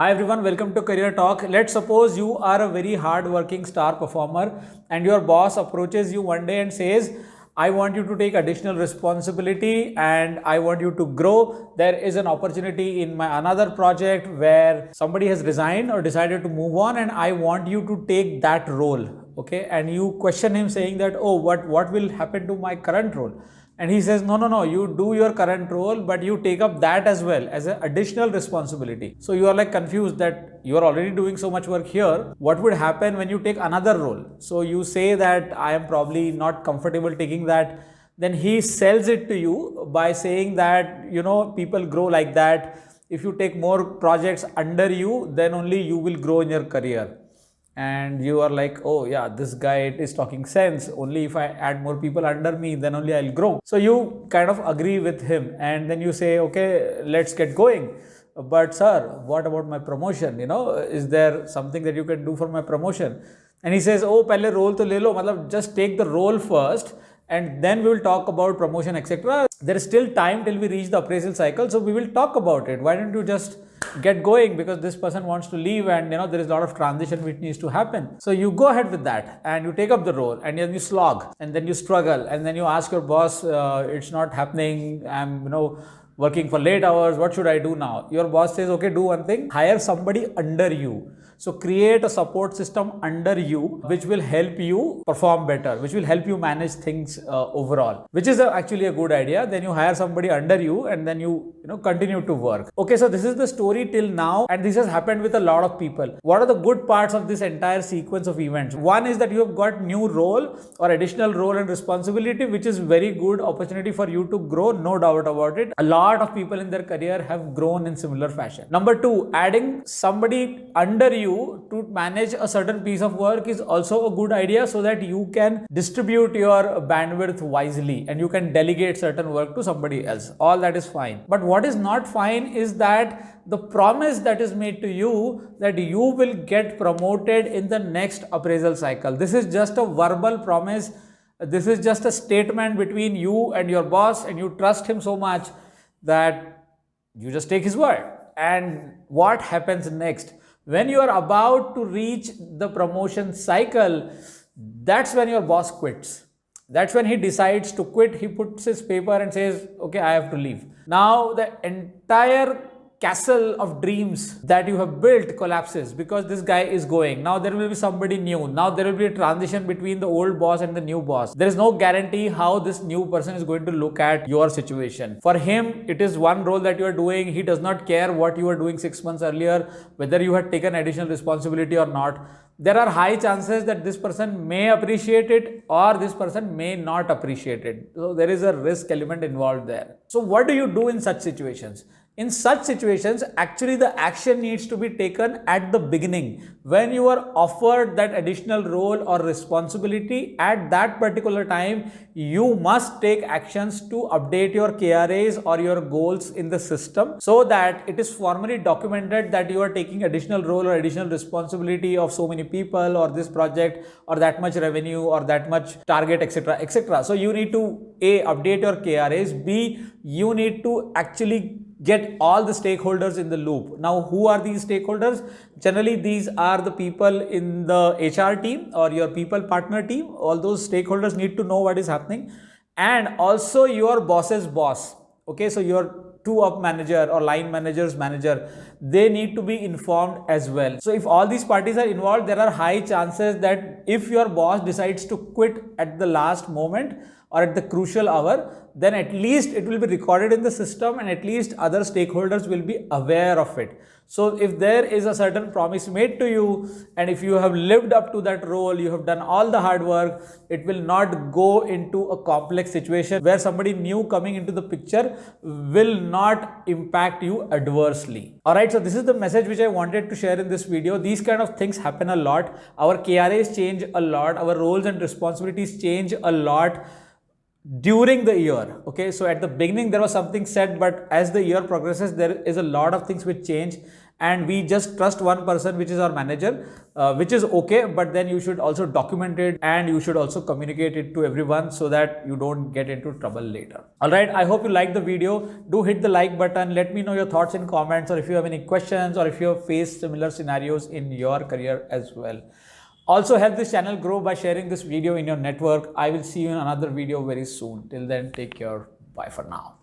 Hi everyone, welcome to Career Talk. Let's suppose you are a very hard-working star performer and your boss approaches you one day and says, I want you to take additional responsibility and I want you to grow. There is an opportunity in my another project where somebody has resigned or decided to move on and I want you to take that role. Okay, and you question him saying that, oh, what will happen to my current role? And he says, no, you do your current role, but you take up that as well as an additional responsibility. So you are like confused that you are already doing so much work here. What would happen when you take another role? So you say that I am probably not comfortable taking that. Then he sells it to you by saying that, people grow like that. If you take more projects under you, then only you will grow in your career. And you are like, oh yeah, this guy is talking sense. Only if I add more people under me, then only I'll grow. So you kind of agree with him and then you say, okay, let's get going. But sir, what about my promotion? Is there something that you can do for my promotion? And he says, oh, pehle role to le lo, matlab just take the role first and then we will talk about promotion, etc. There is still time till we reach the appraisal cycle, so we will talk about it. Why don't you just get going, because this person wants to leave and there is a lot of transition which needs to happen. So you go ahead with that and you take up the role and then you slog and then you struggle and then you ask your boss, it's not happening, I'm working for late hours, what should I do now? Your boss says, okay, do one thing, hire somebody under you. So create a support system under you which will help you perform better, which will help you manage things overall, which is actually a good idea. Then you hire somebody under you and then you continue to work. Okay, so this is the story till now and this has happened with a lot of people. What are the good parts of this entire sequence of events? One is that you have got new role or additional role and responsibility, which is very good opportunity for you to grow, no doubt about it. A lot of people in their career have grown in similar fashion. Number two, adding somebody under you to manage a certain piece of work is also a good idea, so that you can distribute your bandwidth wisely and you can delegate certain work to somebody else. All that is fine. But what is not fine is that the promise that is made to you that you will get promoted in the next appraisal cycle. This is just a verbal promise. This is just a statement between you and your boss, and you trust him so much that you just take his word. And what happens next? When you are about to reach the promotion cycle, that's when your boss quits. That's when he decides to quit. He puts his paper and says, okay, I have to leave. Now the entire castle of dreams that you have built collapses because this guy is going. Now there will be somebody new. Now there will be a transition between the old boss and the new boss. There is no guarantee how this new person is going to look at your situation. For him, it is one role that you are doing. He does not care what you were doing 6 months earlier, whether you had taken additional responsibility or not. There are high chances that this person may appreciate it or this person may not appreciate it. So there is a risk element involved there. So what do you do in such situations? In such situations, actually the action needs to be taken at the beginning. When you are offered that additional role or responsibility, at that particular time, you must take actions to update your KRAs or your goals in the system so that it is formally documented that you are taking additional role or additional responsibility of so many people or this project or that much revenue or that much target, etc., etc. So you need to A, update your KRAs, B, you need to actually get all the stakeholders in the loop. Now, who are these stakeholders? Generally, these are the people in the HR team or your people partner team. All those stakeholders need to know what is happening, and also your boss's boss. Okay, so your two up manager or line manager's manager, they need to be informed as well. So if all these parties are involved, there are high chances that if your boss decides to quit at the last moment or at the crucial hour, then at least it will be recorded in the system and at least other stakeholders will be aware of it. So if there is a certain promise made to you and if you have lived up to that role, you have done all the hard work, it will not go into a complex situation where somebody new coming into the picture will not impact you adversely. Alright, so this is the message which I wanted to share in this video. These kind of things happen a lot. Our KRAs change a lot. Our roles and responsibilities change a lot during the year. Okay, so at the beginning there was something said, but as the year progresses there is a lot of things which change and we just trust one person, which is our manager, which is okay, but then you should also document it and you should also communicate it to everyone so that you don't get into trouble later. Alright, I hope you liked the video. Do hit the like button. Let me know your thoughts in comments, or if you have any questions, or if you have faced similar scenarios in your career as well. Also help this channel grow by sharing this video in your network. I will see you in another video very soon. Till then, take care. Bye for now.